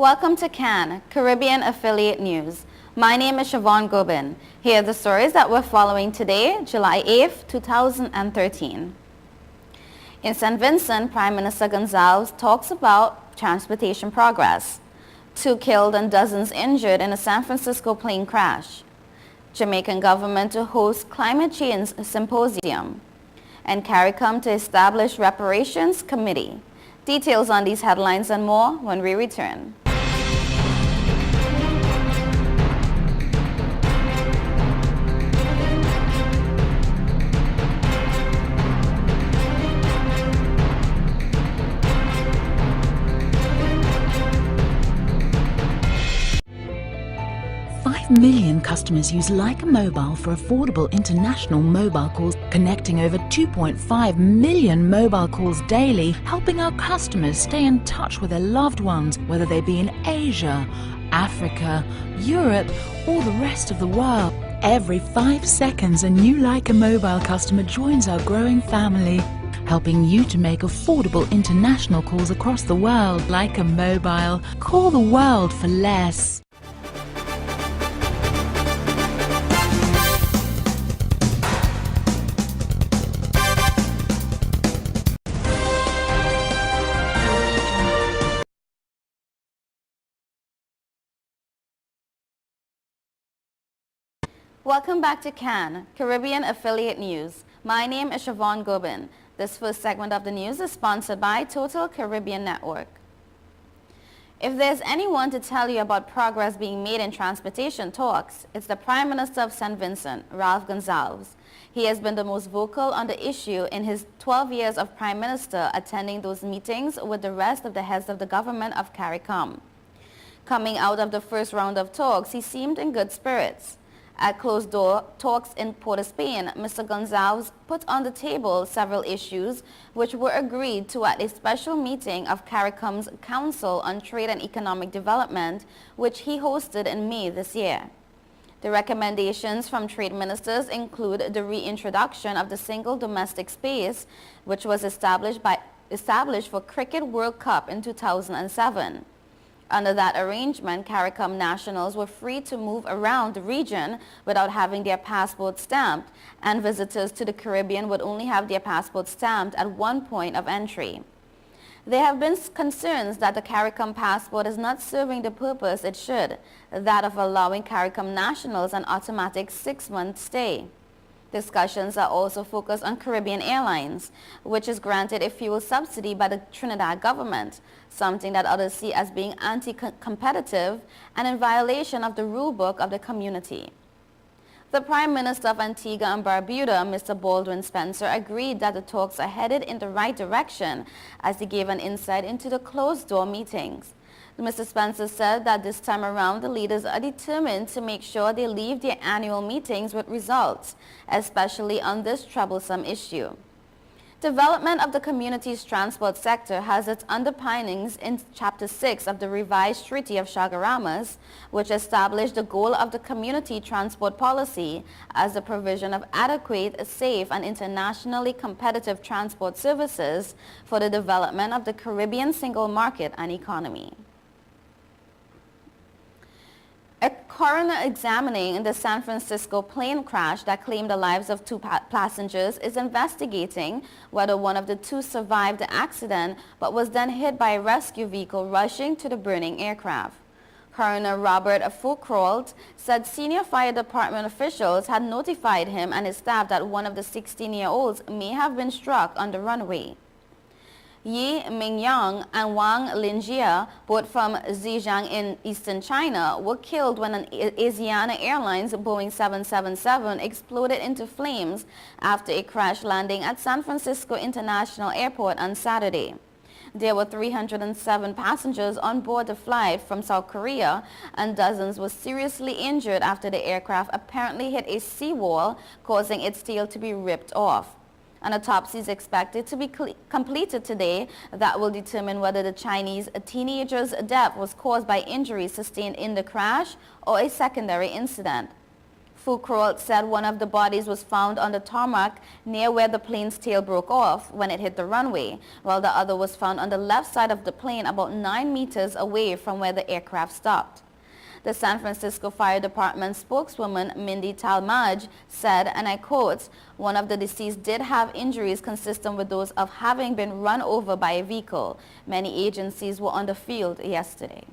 Welcome to CAN, Caribbean Affiliate News. My name is Siobhan Gobin. Here are the stories that we're following today, July 8th, 2013. In St. Vincent, Prime Minister Gonzalez talks about transportation progress. 2 killed and dozens injured in a San Francisco plane crash. Jamaican government to host climate change symposium. And CARICOM to establish reparations committee. Details on these headlines and more when we return. 5 million customers use Leica Mobile for affordable international mobile calls, connecting over 2.5 million mobile calls daily, helping our customers stay in touch with their loved ones, whether they be in Asia, Africa, Europe, or the rest of the world. Every 5 seconds, a new Leica Mobile customer joins our growing family, helping you to make affordable international calls across the world. Leica Mobile. Call the world for less. Welcome back to CAN, Caribbean Affiliate News. My name is Siobhan Gobin. This first segment of the news is sponsored by Total Caribbean Network. If there's anyone to tell you about progress being made in transportation talks, it's the Prime Minister of St. Vincent, Ralph Gonsalves. He has been the most vocal on the issue in his 12 years of Prime Minister, attending those meetings with the rest of the heads of the government of CARICOM. Coming out of the first round of talks, he seemed in good spirits. At closed-door talks in Port of Spain, Mr. Gonsalves put on the table several issues which were agreed to at a special meeting of CARICOM's Council on Trade and Economic Development, which he hosted in May this year. The recommendations from trade ministers include the reintroduction of the single domestic space, which was established for Cricket World Cup in 2007. Under that arrangement, CARICOM nationals were free to move around the region without having their passport stamped, and visitors to the Caribbean would only have their passport stamped at one point of entry. There have been concerns that the CARICOM passport is not serving the purpose it should, that of allowing CARICOM nationals an automatic 6-month stay. Discussions are also focused on Caribbean Airlines, which is granted a fuel subsidy by the Trinidad government, something that others see as being anti-competitive and in violation of the rule book of the community. The Prime Minister of Antigua and Barbuda, Mr. Baldwin Spencer, agreed that the talks are headed in the right direction as he gave an insight into the closed-door meetings. Mr. Spencer said that this time around the leaders are determined to make sure they leave their annual meetings with results, especially on this troublesome issue. Development of the community's transport sector has its underpinnings in Chapter 6 of the revised Treaty of Chaguaramas, which established the goal of the community transport policy as the provision of adequate, safe, and internationally competitive transport services for the development of the Caribbean single market and economy. A coroner examining the San Francisco plane crash that claimed the lives of 2 passengers is investigating whether one of the 2 survived the accident but was then hit by a rescue vehicle rushing to the burning aircraft. Coroner Robert Foucault said senior fire department officials had notified him and his staff that one of the 16-year-olds may have been struck on the runway. Yi Mingyang and Wang Linjia, both from Zhejiang in eastern China, were killed when an Asiana Airlines Boeing 777 exploded into flames after a crash landing at San Francisco International Airport on Saturday. There were 307 passengers on board the flight from South Korea, and dozens were seriously injured after the aircraft apparently hit a seawall, causing its tail to be ripped off. An autopsy is expected to be completed today that will determine whether the Chinese teenager's death was caused by injuries sustained in the crash or a secondary incident. Foucault said one of the bodies was found on the tarmac near where the plane's tail broke off when it hit the runway, while the other was found on the left side of the plane about 9 meters away from where the aircraft stopped. The San Francisco Fire Department spokeswoman Mindy Talmadge said, and I quote, "One of the deceased did have injuries consistent with those of having been run over by a vehicle. Many agencies were on the field yesterday."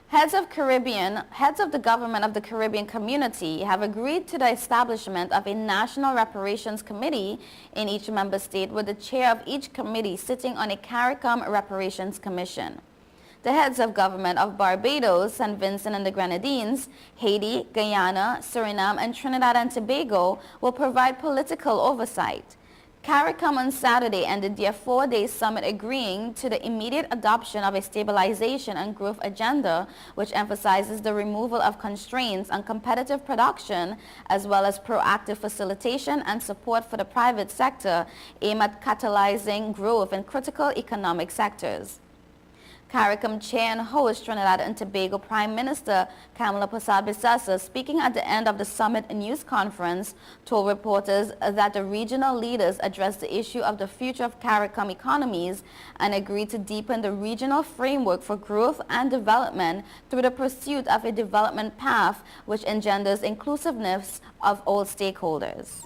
Heads of the government of the Caribbean community have agreed to the establishment of a National Reparations Committee in each member state, with the chair of each committee sitting on a CARICOM Reparations Commission. The heads of government of Barbados, St. Vincent and the Grenadines, Haiti, Guyana, Suriname, and Trinidad and Tobago will provide political oversight. CARICOM on Saturday ended their 4-day summit agreeing to the immediate adoption of a stabilization and growth agenda, which emphasizes the removal of constraints on competitive production, as well as proactive facilitation and support for the private sector aimed at catalyzing growth in critical economic sectors. CARICOM chair and host Trinidad and Tobago Prime Minister Kamala Persad-Bissessar, speaking at the end of the summit news conference, told reporters that the regional leaders addressed the issue of the future of CARICOM economies and agreed to deepen the regional framework for growth and development through the pursuit of a development path which engenders inclusiveness of all stakeholders.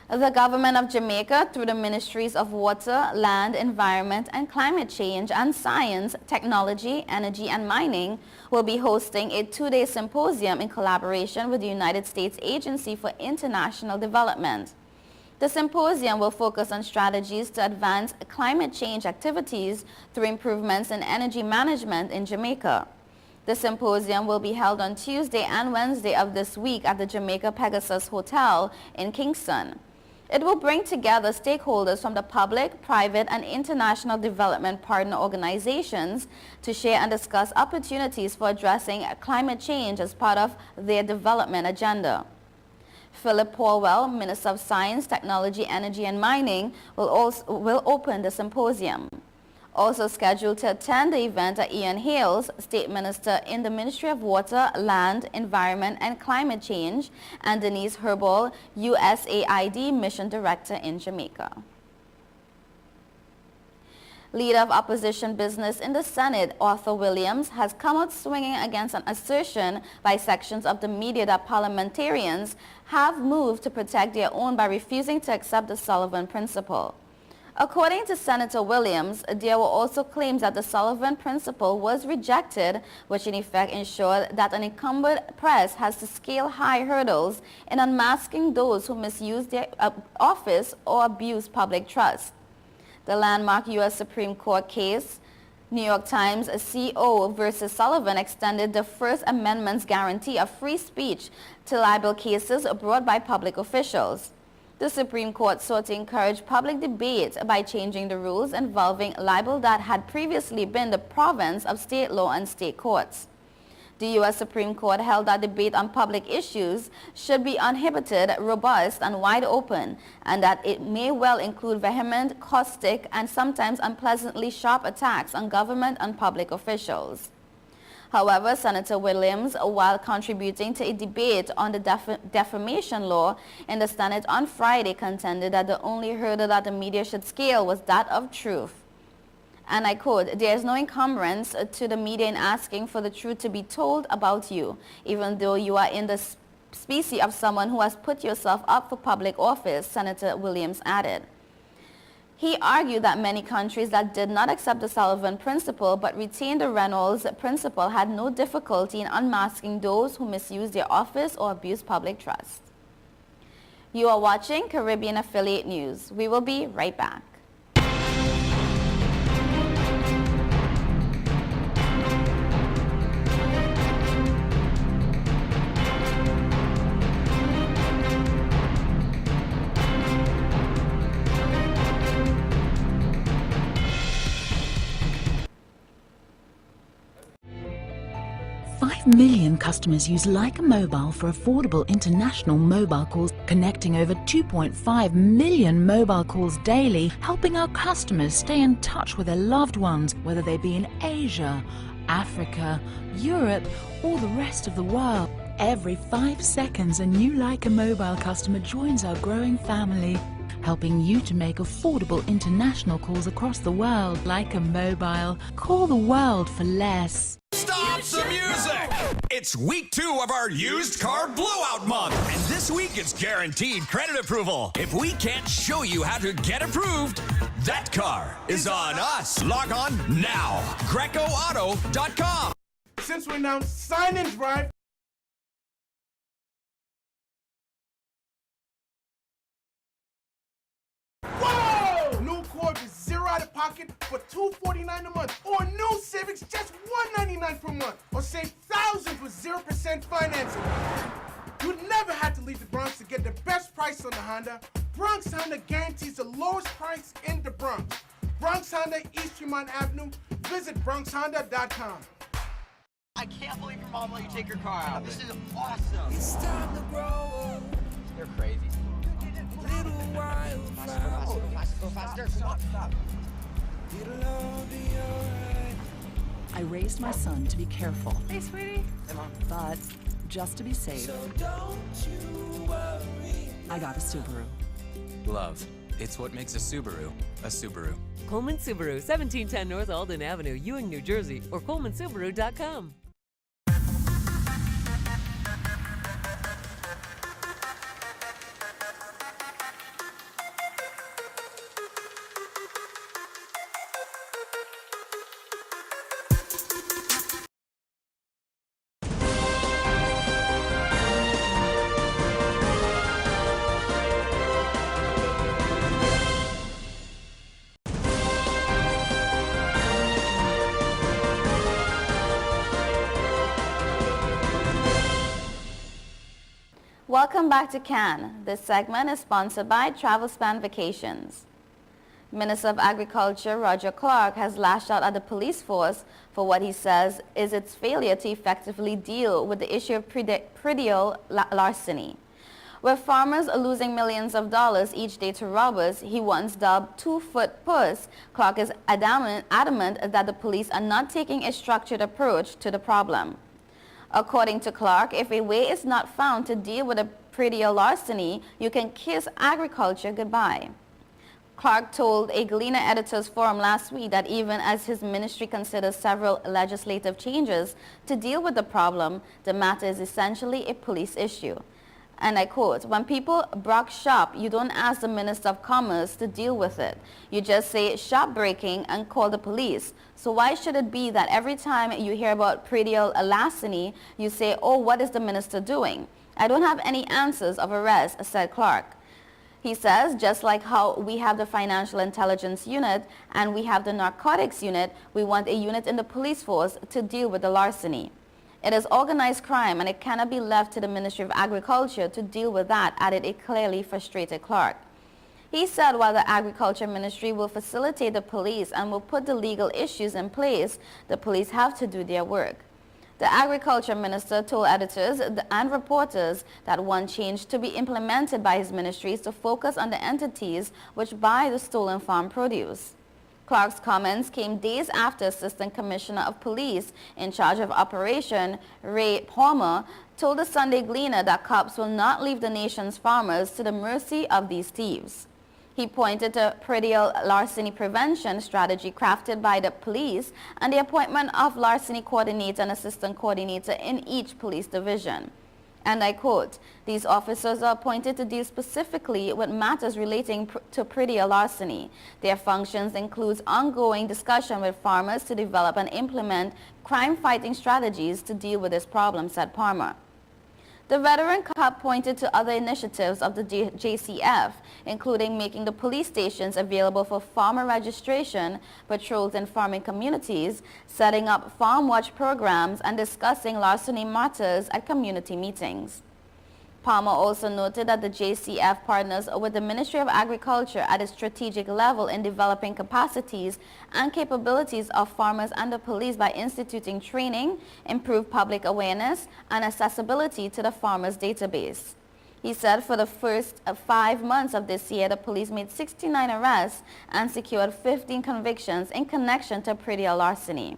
The government of Jamaica, through the Ministries of Water, Land, Environment and Climate Change and Science, Technology, Energy and Mining, will be hosting a 2-day symposium in collaboration with the United States Agency for International Development. The symposium will focus on strategies to advance climate change activities through improvements in energy management in Jamaica. The symposium will be held on Tuesday and Wednesday of this week at the Jamaica Pegasus Hotel in Kingston. It will bring together stakeholders from the public, private, and international development partner organizations to share and discuss opportunities for addressing climate change as part of their development agenda. Philip Paulwell, Minister of Science, Technology, Energy, and Mining, will open the symposium. Also scheduled to attend the event are Ian Hales, State Minister in the Ministry of Water, Land, Environment and Climate Change, and Denise Herbal, USAID Mission Director in Jamaica. Leader of opposition business in the Senate, Arthur Williams, has come out swinging against an assertion by sections of the media that parliamentarians have moved to protect their own by refusing to accept the Sullivan Principle. According to Senator Williams, there were also claims that the Sullivan Principle was rejected, which in effect ensured that an incumbent press has to scale high hurdles in unmasking those who misuse their office or abuse public trust. The landmark U.S. Supreme Court case, New York Times CO versus Sullivan, extended the First Amendment's guarantee of free speech to libel cases brought by public officials. The Supreme Court sought to encourage public debate by changing the rules involving libel that had previously been the province of state law and state courts. The U.S. Supreme Court held that debate on public issues should be uninhibited, robust, and wide open, and that it may well include vehement, caustic, and sometimes unpleasantly sharp attacks on government and public officials. However, Senator Williams, while contributing to a debate on the defamation law in the Senate on Friday, contended that the only hurdle that the media should scale was that of truth. And I quote, "There is no encumbrance to the media in asking for the truth to be told about you, even though you are in the species of someone who has put yourself up for public office," Senator Williams added. He argued that many countries that did not accept the Sullivan Principle but retained the Reynolds Principle had no difficulty in unmasking those who misuse their office or abuse public trust. You are watching Caribbean Affiliate News. We will be right back. Million customers use Leica Mobile for affordable international mobile calls, connecting over 2.5 million mobile calls daily, helping our customers stay in touch with their loved ones, whether they be in Asia, Africa, Europe, or the rest of the world. Every 5 seconds, a new Leica Mobile customer joins our growing family, helping you to make affordable international calls across the world. Leica Mobile. Call the world for less. Stop the music! It's week 2 of our used car blowout month, and this week it's guaranteed credit approval. If we can't show you how to get approved, that car is on us. Log on now. GrecoAuto.com. Since we announced sign-in drive, whoa! New Accord is zero out of pocket for $249 a month, or new Civics just $199 per month, or save thousands with 0% financing. You never had to leave the Bronx to get the best price on the Honda. Bronx Honda guarantees the lowest price in the Bronx. Bronx Honda, East Tremont Avenue. Visit BronxHonda.com. I can't believe your mom let you take your car out. This is awesome. It's time to grow up. You're crazy. Little while Go faster. Stop. it'll all be alright. I raised my son to be careful, Hey, sweetie. but just to be safe, So don't you worry. I got a Subaru. Love. It's what makes a Subaru a Subaru. Coleman Subaru, 1710 North Alden Avenue, Ewing, New Jersey, or ColemanSubaru.com. Welcome back to Cannes. This segment is sponsored by TravelSpan Vacations. Minister of Agriculture Roger Clark has lashed out at the police force for what he says is its failure to effectively deal with the issue of predial larceny. With farmers losing millions of dollars each day to robbers he once dubbed two-foot puss, Clark is adamant that the police are not taking a structured approach to the problem. According to Clark, if a way is not found to deal with a predial larceny, you can kiss agriculture goodbye. Clark told a Gleaner Editors Forum last week that even as his ministry considers several legislative changes to deal with the problem, the matter is essentially a police issue. And I quote, "When people break shop, you don't ask the Minister of Commerce to deal with it. You just say shop breaking and call the police. So why should it be that every time you hear about predial larceny, you say, oh, what is the minister doing? I don't have any answers of arrest," said Clark. He says, just like how we have the Financial Intelligence Unit and we have the Narcotics Unit, we want a unit in the police force to deal with the larceny. It is organized crime and it cannot be left to the Ministry of Agriculture to deal with that, added a clearly frustrated Clark. He said while the Agriculture Ministry will facilitate the police and will put the legal issues in place, the police have to do their work. The Agriculture Minister told editors and reporters that one change to be implemented by his ministry is to focus on the entities which buy the stolen farm produce. Clark's comments came days after Assistant Commissioner of Police in charge of operation, Ray Palmer, told the Sunday Gleaner that cops will not leave the nation's farmers to the mercy of these thieves. He pointed to predial larceny prevention strategy crafted by the police and the appointment of larceny coordinator and assistant coordinator in each police division. And I quote, "These officers are appointed to deal specifically with matters relating to predial larceny. Their functions include ongoing discussion with farmers to develop and implement crime-fighting strategies to deal with this problem," said Palmer. The veteran cop pointed to other initiatives of the JCF, including making the police stations available for farmer registration, patrols in farming communities, setting up farm watch programs, and discussing larceny matters at community meetings. Palmer also noted that the JCF partners with the Ministry of Agriculture at a strategic level in developing capacities and capabilities of farmers and the police by instituting training, improved public awareness, and accessibility to the farmers' database. He said for the first 5 months of this year, the police made 69 arrests and secured 15 convictions in connection to predial larceny.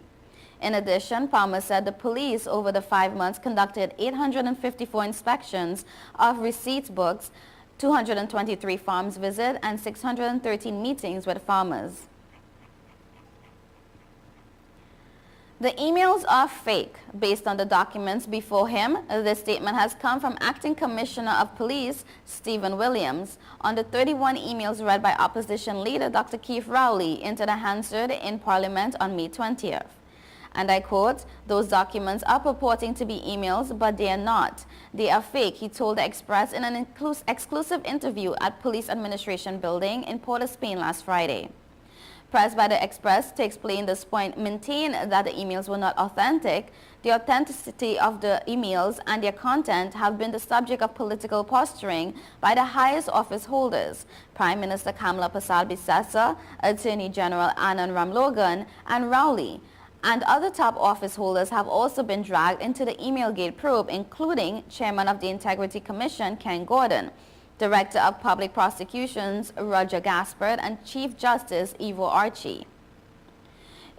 In addition, Palmer said the police over the 5 months conducted 854 inspections of receipts books, 223 farms visit, and 613 meetings with farmers. The emails are fake. Based on the documents before him, this statement has come from Acting Commissioner of Police Stephen Williams on the 31 emails read by Opposition Leader Dr. Keith Rowley into the Hansard in Parliament on May 20th. And I quote, "Those documents are purporting to be emails, but they are not. They are fake," he told the Express in an exclusive interview at Police Administration Building in Port of Spain last Friday. Pressed by the Express to explain this point, maintained that the emails were not authentic. The authenticity of the emails and their content have been the subject of political posturing by the highest office holders, Prime Minister Kamla Persad-Bissessar, Attorney General Anand Ramlogan, and Rowley. And other top office holders have also been dragged into the Emailgate probe, including Chairman of the Integrity Commission, Ken Gordon, Director of Public Prosecutions, Roger Gaspard, and Chief Justice, Ivo Archie.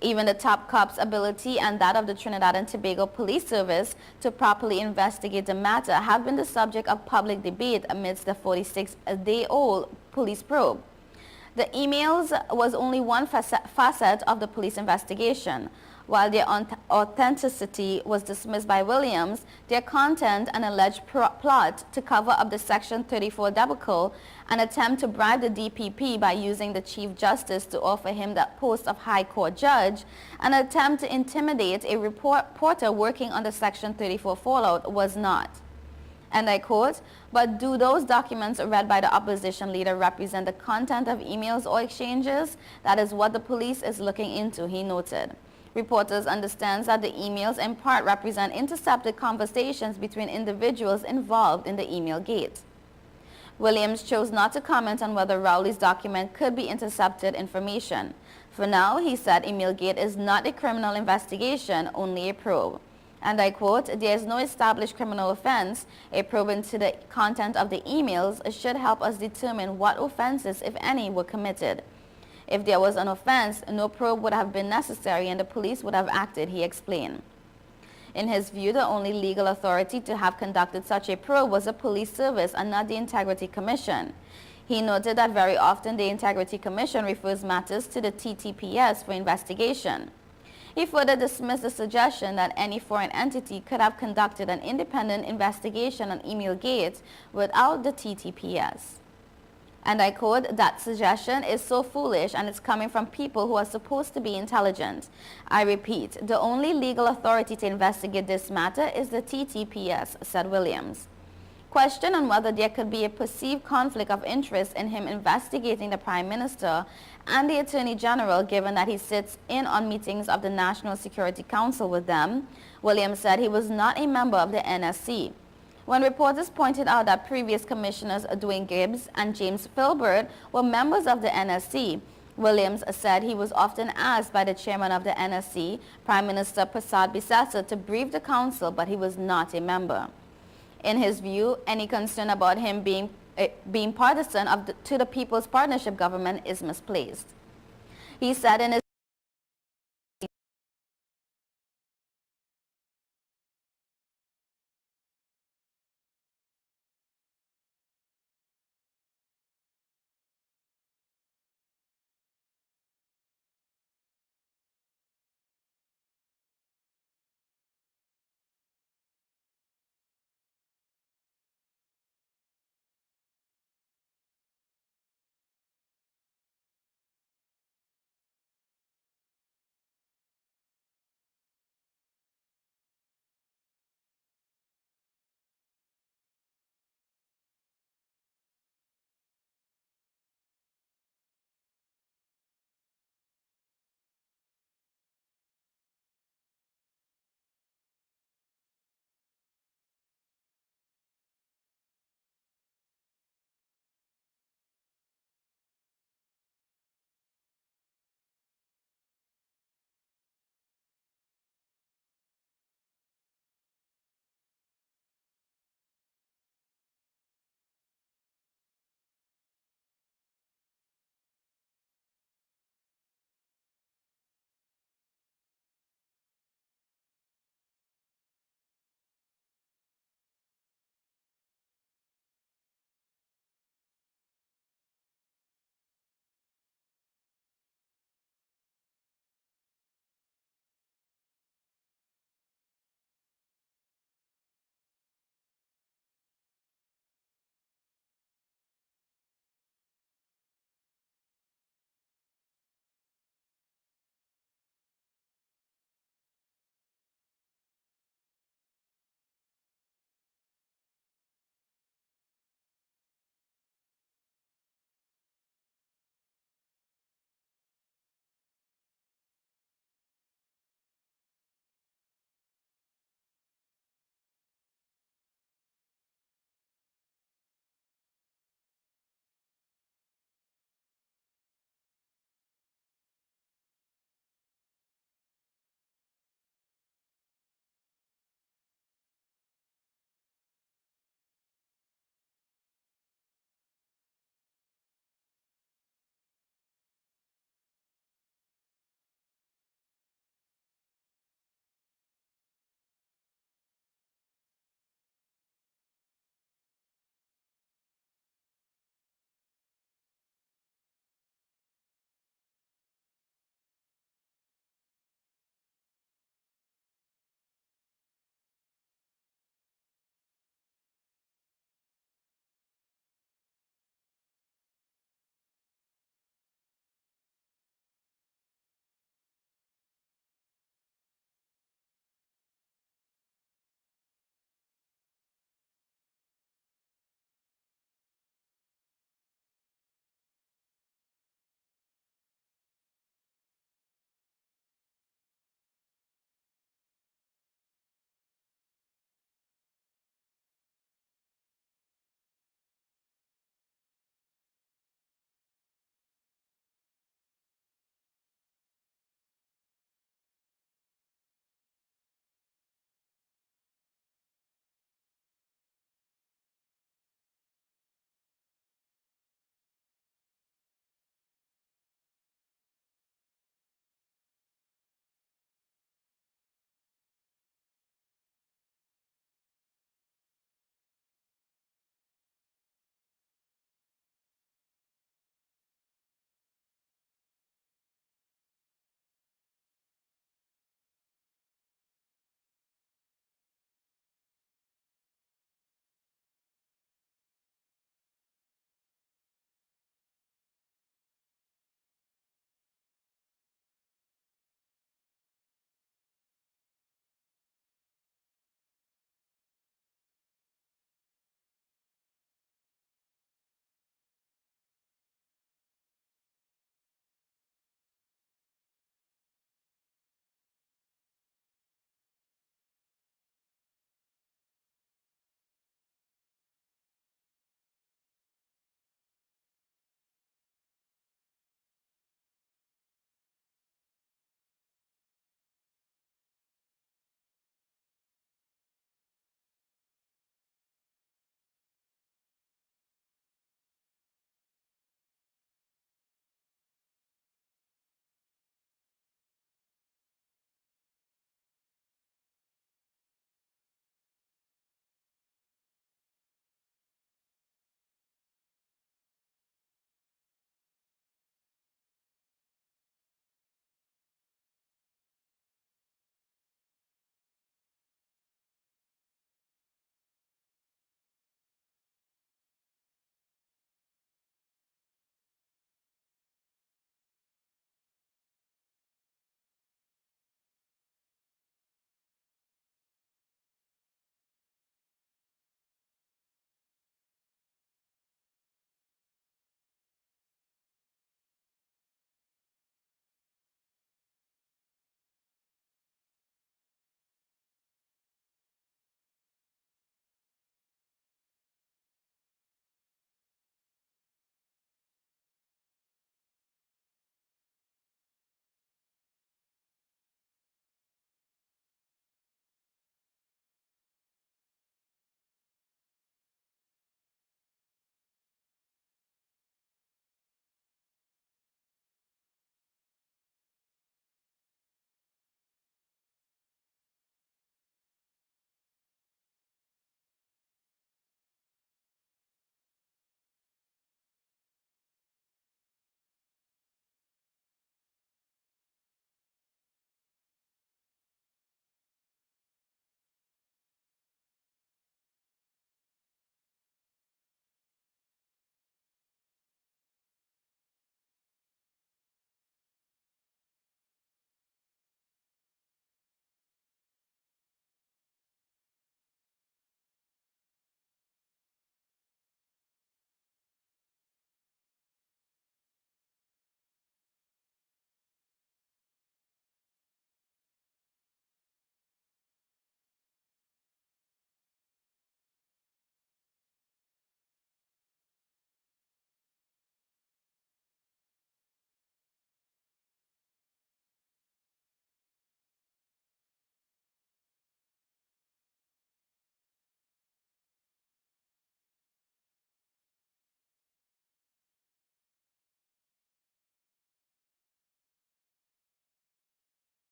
Even the top cop's ability and that of the Trinidad and Tobago Police Service to properly investigate the matter have been the subject of public debate amidst the 46-day-old police probe. The emails was only one facet of the police investigation. While their authenticity was dismissed by Williams, their content and alleged plot to cover up the Section 34 debacle, an attempt to bribe the DPP by using the Chief Justice to offer him the post of High Court judge, an attempt to intimidate a reporter working on the Section 34 fallout was not. And I quote, "But do those documents read by the opposition leader represent the content of emails or exchanges? That is what the police is looking into," he noted. Reporters understand that the emails in part represent intercepted conversations between individuals involved in the email gate. Williams chose not to comment on whether Rowley's document could be intercepted information. For now, he said Emailgate is not a criminal investigation, only a probe. And I quote, "There is no established criminal offense. A probe into the content of the emails should help us determine what offenses, if any, were committed. If there was an offense, no probe would have been necessary and the police would have acted," he explained. In his view, the only legal authority to have conducted such a probe was the police service and not the Integrity Commission. He noted that very often the Integrity Commission refers matters to the TTPS for investigation. He further dismissed the suggestion that any foreign entity could have conducted an independent investigation on Emailgate without the TTPS. And I quote, "That suggestion is so foolish and it's coming from people who are supposed to be intelligent. I repeat, the only legal authority to investigate this matter is the TTPS," said Williams. Questioned on whether there could be a perceived conflict of interest in him investigating the Prime Minister and the Attorney General, given that he sits in on meetings of the National Security Council with them, Williams said he was not a member of the NSC. When reporters pointed out that previous commissioners Dwayne Gibbs and James Filbert were members of the NSC, Williams said he was often asked by the chairman of the NSC, Prime Minister Persad-Bissessar, to brief the council, but he was not a member. In his view, any concern about him being partisan to the People's Partnership government is misplaced. He said in his